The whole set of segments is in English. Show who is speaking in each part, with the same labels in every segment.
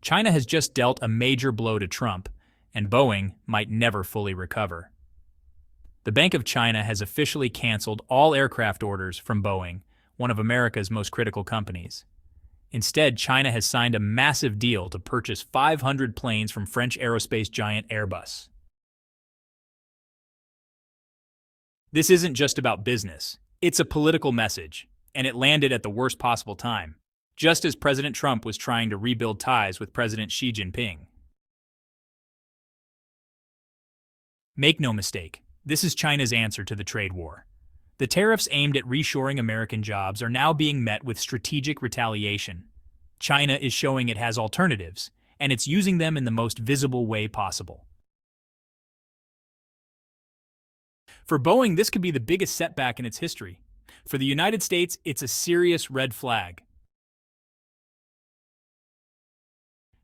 Speaker 1: China has just dealt a major blow to Trump, and Boeing might never fully recover. The Bank of China has officially canceled all aircraft orders from Boeing, one of America's most critical companies. Instead, China has signed a massive deal to purchase 500 planes from French aerospace giant Airbus. This isn't just about business. It's a political message, and it landed at the worst possible time, just as President Trump was trying to rebuild ties with President Xi Jinping. Make no mistake, this is China's answer to the trade war. The tariffs aimed at reshoring American jobs are now being met with strategic retaliation. China is showing it has alternatives, and it's using them in the most visible way possible. For Boeing, this could be the biggest setback in its history. For the United States, it's a serious red flag.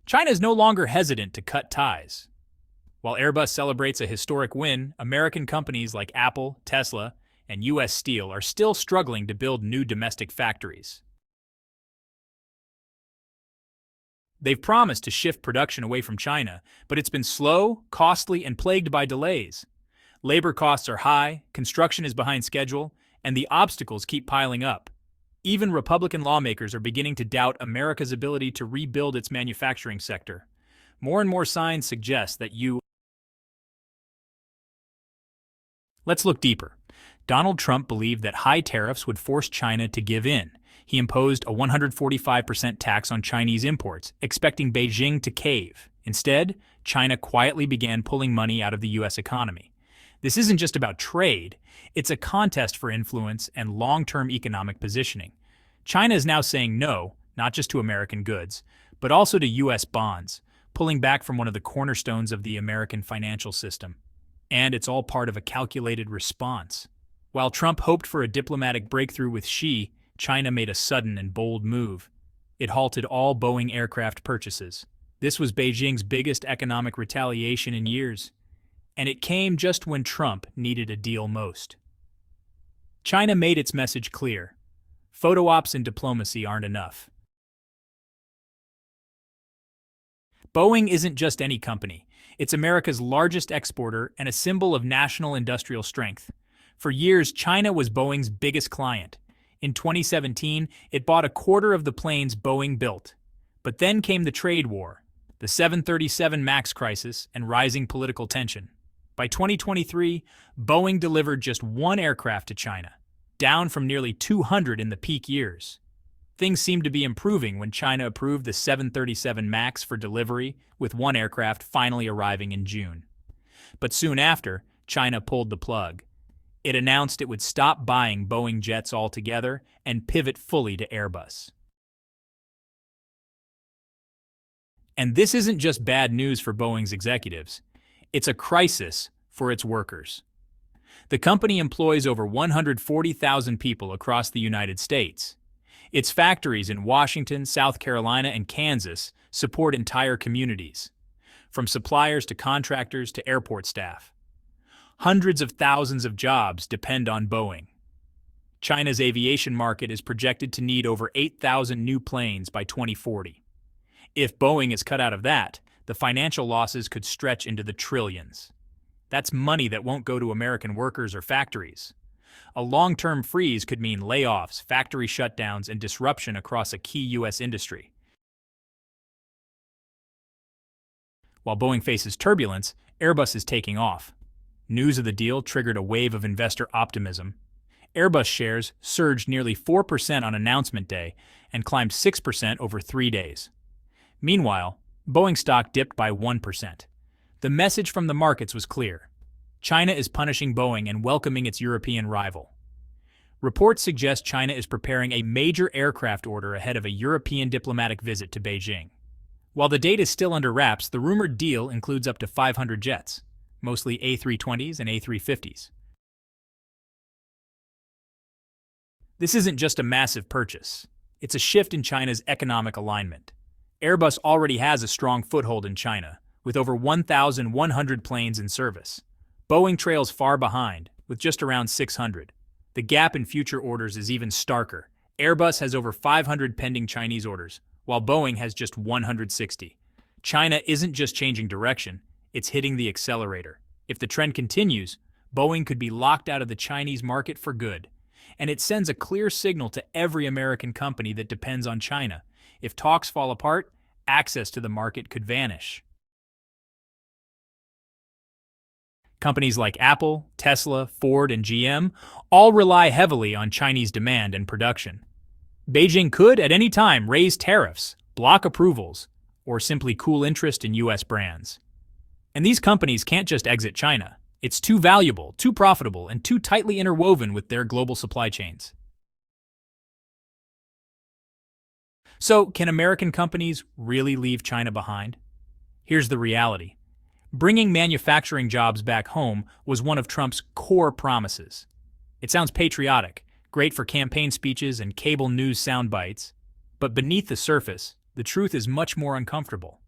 Speaker 1: China is no longer hesitant to cut ties. While Airbus celebrates a historic win, American companies like Apple, Tesla, and U.S. Steel are still struggling to build new domestic factories. They've promised to shift production away from China, but it's been slow, costly, and plagued by delays. Labor costs are high, construction is behind schedule, and the obstacles keep piling up. Even Republican lawmakers are beginning to doubt America's ability to rebuild its manufacturing sector. More and more signs suggest that Let's look deeper. Donald Trump believed that high tariffs would force China to give in. He imposed a 145% tax on Chinese imports, expecting Beijing to cave. Instead, China quietly began pulling money out of the U.S. economy. This isn't just about trade, it's a contest for influence and long-term economic positioning. China is now saying no, not just to American goods, but also to U.S. bonds, pulling back from one of the cornerstones of the American financial system. And it's all part of a calculated response. While Trump hoped for a diplomatic breakthrough with Xi, China made a sudden and bold move. It halted all Boeing aircraft purchases. This was Beijing's biggest economic retaliation in years. And it came just when Trump needed a deal most. China made its message clear. Photo ops and diplomacy aren't enough. Boeing isn't just any company. It's America's largest exporter and a symbol of national industrial strength. For years, China was Boeing's biggest client. In 2017, it bought a quarter of the planes Boeing built. But then came the trade war, the 737 MAX crisis, and rising political tension. By 2023, Boeing delivered just one aircraft to China, down from nearly 200 in the peak years. Things seemed to be improving when China approved the 737 MAX for delivery, with one aircraft finally arriving in June. But soon after, China pulled the plug. It announced it would stop buying Boeing jets altogether and pivot fully to Airbus. And this isn't just bad news for Boeing's executives. It's a crisis for its workers. The company employs over 140,000 people across the United States. Its factories in Washington, South Carolina, and Kansas support entire communities, from suppliers to contractors to airport staff. Hundreds of thousands of jobs depend on Boeing. China's aviation market is projected to need over 8,000 new planes by 2040. If Boeing is cut out of that, the financial losses could stretch into the trillions. That's money that won't go to American workers or factories. A long-term freeze could mean layoffs, factory shutdowns, and disruption across a key U.S. industry. While Boeing faces turbulence, Airbus is taking off. News of the deal triggered a wave of investor optimism. Airbus shares surged nearly 4% on announcement day and climbed 6% over 3 days. Meanwhile, Boeing stock dipped by 1%. The message from the markets was clear. China is punishing Boeing and welcoming its European rival. Reports suggest China is preparing a major aircraft order ahead of a European diplomatic visit to Beijing. While the date is still under wraps, the rumored deal includes up to 500 jets, mostly A320s and A350s. This isn't just a massive purchase. It's a shift in China's economic alignment. Airbus already has a strong foothold in China, with over 1,100 planes in service. Boeing trails far behind, with just around 600. The gap in future orders is even starker. Airbus has over 500 pending Chinese orders, while Boeing has just 160. China isn't just changing direction, it's hitting the accelerator. If the trend continues, Boeing could be locked out of the Chinese market for good. And it sends a clear signal to every American company that depends on China. If talks fall apart, access to the market could vanish. Companies like Apple, Tesla, Ford, and GM all rely heavily on Chinese demand and production. Beijing could, at any time, raise tariffs, block approvals, or simply cool interest in U.S. brands. And these companies can't just exit China. It's too valuable, too profitable, and too tightly interwoven with their global supply chains. So, can American companies really leave China behind? Here's the reality. Bringing manufacturing jobs back home was one of Trump's core promises. It sounds patriotic, great for campaign speeches and cable news sound bites, but beneath the surface, the truth is much more uncomfortable.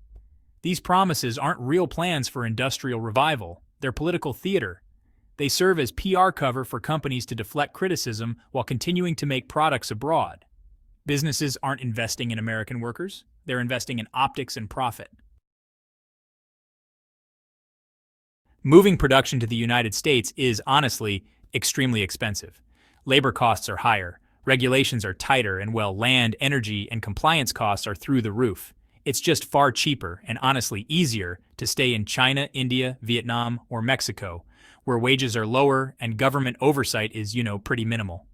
Speaker 1: These promises aren't real plans for industrial revival, they're political theater. They serve as PR cover for companies to deflect criticism while continuing to make products abroad. Businesses aren't investing in American workers, they're investing in optics and profit. Moving production to the United States is, honestly, extremely expensive. Labor costs are higher, regulations are tighter, and land, energy, and compliance costs are through the roof. It's just far cheaper and honestly easier to stay in China, India, Vietnam, or Mexico, where wages are lower and government oversight is, pretty minimal.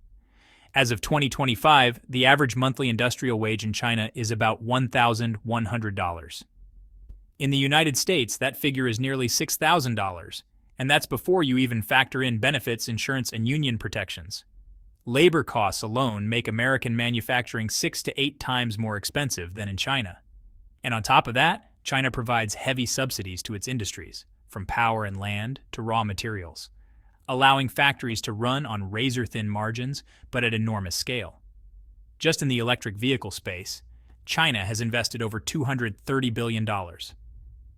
Speaker 1: As of 2025, the average monthly industrial wage in China is about $1,100. In the United States, that figure is nearly $6,000, and that's before you even factor in benefits, insurance, and union protections. Labor costs alone make American manufacturing 6 to 8 times more expensive than in China. And on top of that, China provides heavy subsidies to its industries, from power and land to raw materials, allowing factories to run on razor-thin margins but at enormous scale. Just in the electric vehicle space, China has invested over $230 billion.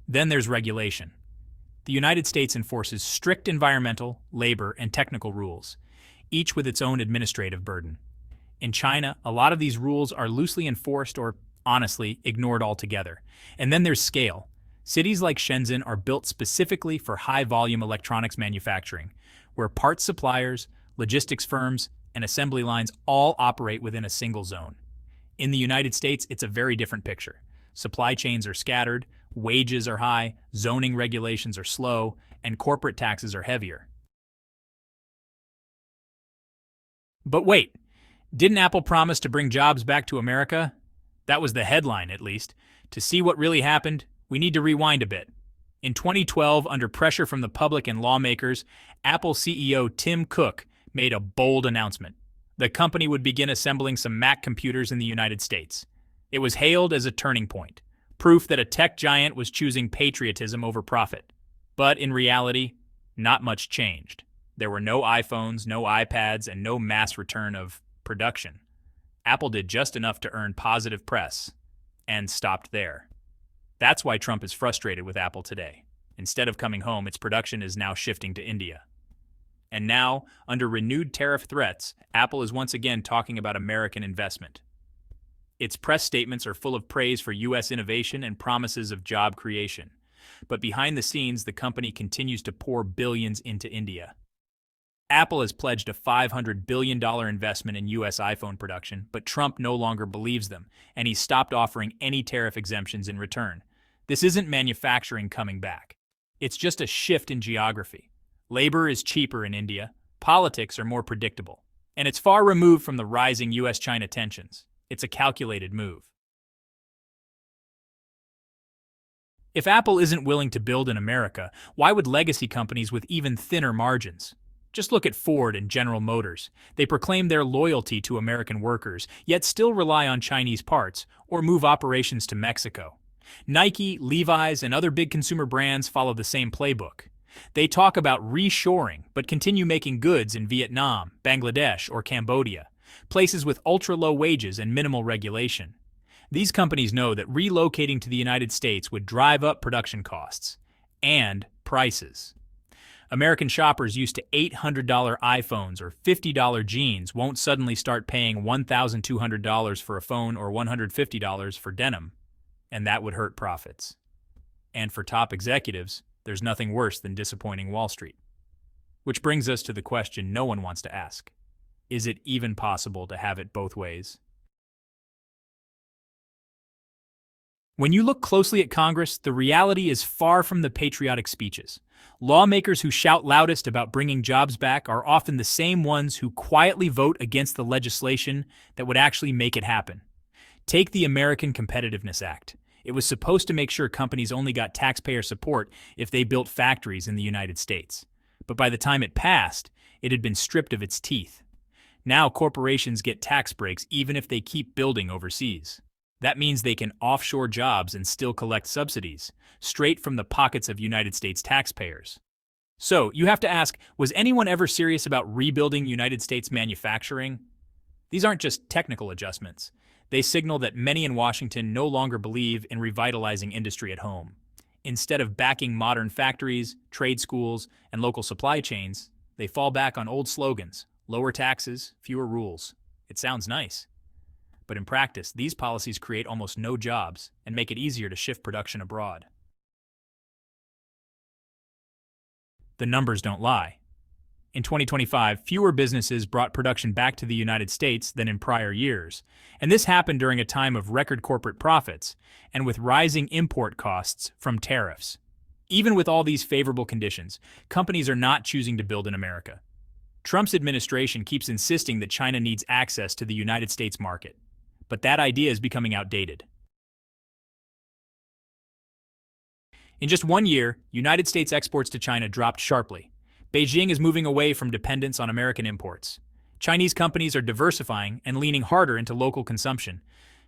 Speaker 1: Then there's regulation. The United States enforces strict environmental, labor, and technical rules, each with its own administrative burden. In China, a lot of these rules are loosely enforced or, honestly, ignored altogether. And then there's scale. Cities like Shenzhen are built specifically for high-volume electronics manufacturing, where parts suppliers, logistics firms, and assembly lines all operate within a single zone. In the United States, it's a very different picture. Supply chains are scattered, wages are high, zoning regulations are slow, and corporate taxes are heavier. But wait, didn't Apple promise to bring jobs back to America? That was the headline, at least. To see what really happened, we need to rewind a bit. In 2012, under pressure from the public and lawmakers, Apple CEO Tim Cook made a bold announcement. The company would begin assembling some Mac computers in the United States. It was hailed as a turning point, proof that a tech giant was choosing patriotism over profit. But in reality, not much changed. There were no iPhones, no iPads, and no mass return of production. Apple did just enough to earn positive press, and stopped there. That's why Trump is frustrated with Apple today. Instead of coming home, its production is now shifting to India. And now, under renewed tariff threats, Apple is once again talking about American investment. Its press statements are full of praise for U.S. innovation and promises of job creation. But behind the scenes, the company continues to pour billions into India. Apple has pledged a $500 billion investment in U.S. iPhone production, but Trump no longer believes them, and he's stopped offering any tariff exemptions in return. This isn't manufacturing coming back. It's just a shift in geography. Labor is cheaper in India, politics are more predictable, and it's far removed from the rising U.S.-China tensions. It's a calculated move. If Apple isn't willing to build in America, why would legacy companies with even thinner margins? Just look at Ford and General Motors. They proclaim their loyalty to American workers, yet still rely on Chinese parts or move operations to Mexico. Nike, Levi's, and other big consumer brands follow the same playbook. They talk about reshoring, but continue making goods in Vietnam, Bangladesh, or Cambodia, places with ultra-low wages and minimal regulation. These companies know that relocating to the United States would drive up production costs and prices. American shoppers used to $800 iPhones or $50 jeans won't suddenly start paying $1,200 for a phone or $150 for denim, and that would hurt profits. And for top executives, there's nothing worse than disappointing Wall Street. Which brings us to the question no one wants to ask. Is it even possible to have it both ways? When you look closely at Congress, the reality is far from the patriotic speeches. Lawmakers who shout loudest about bringing jobs back are often the same ones who quietly vote against the legislation that would actually make it happen. Take the American Competitiveness Act. It was supposed to make sure companies only got taxpayer support if they built factories in the United States. But by the time it passed, it had been stripped of its teeth. Now corporations get tax breaks even if they keep building overseas. That means they can offshore jobs and still collect subsidies, straight from the pockets of United States taxpayers. So, you have to ask, was anyone ever serious about rebuilding United States manufacturing? These aren't just technical adjustments. They signal that many in Washington no longer believe in revitalizing industry at home. Instead of backing modern factories, trade schools, and local supply chains, they fall back on old slogans: lower taxes, fewer rules. It sounds nice. But in practice, these policies create almost no jobs and make it easier to shift production abroad. The numbers don't lie. In 2025, fewer businesses brought production back to the United States than in prior years, and this happened during a time of record corporate profits and with rising import costs from tariffs. Even with all these favorable conditions, companies are not choosing to build in America. Trump's administration keeps insisting that China needs access to the United States market. But that idea is becoming outdated. In just 1 year, United States exports to China dropped sharply. Beijing is moving away from dependence on American imports. Chinese companies are diversifying and leaning harder into local consumption.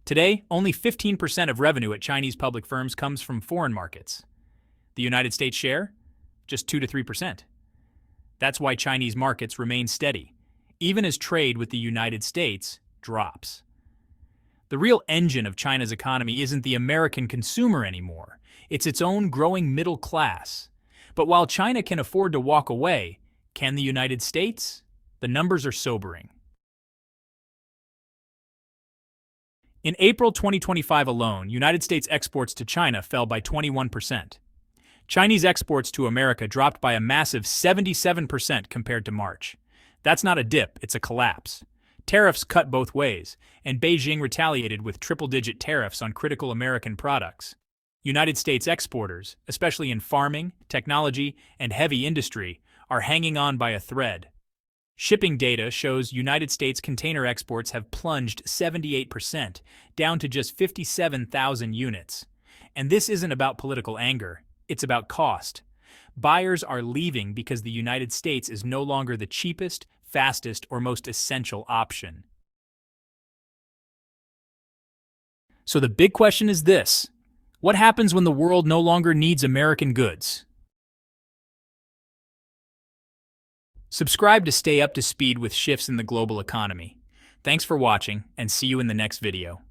Speaker 1: Today, only 15% of revenue at Chinese public firms comes from foreign markets. The United States share? Just 2 to 3%. That's why Chinese markets remain steady, even as trade with the United States drops. The real engine of China's economy isn't the American consumer anymore. It's its own growing middle class. But while China can afford to walk away, can the United States? The numbers are sobering. In April 2025 alone, United States exports to China fell by 21%. Chinese exports to America dropped by a massive 77% compared to March. That's not a dip, it's a collapse. Tariffs cut both ways, and Beijing retaliated with triple-digit tariffs on critical American products. United States exporters, especially in farming, technology, and heavy industry, are hanging on by a thread. Shipping data shows United States container exports have plunged 78%, down to just 57,000 units. And this isn't about political anger, it's about cost. Buyers are leaving because the United States is no longer the cheapest, fastest, or most essential option. So the big question is this: what happens when the world no longer needs American goods? Subscribe to stay up to speed with shifts in the global economy. Thanks for watching, and see you in the next video.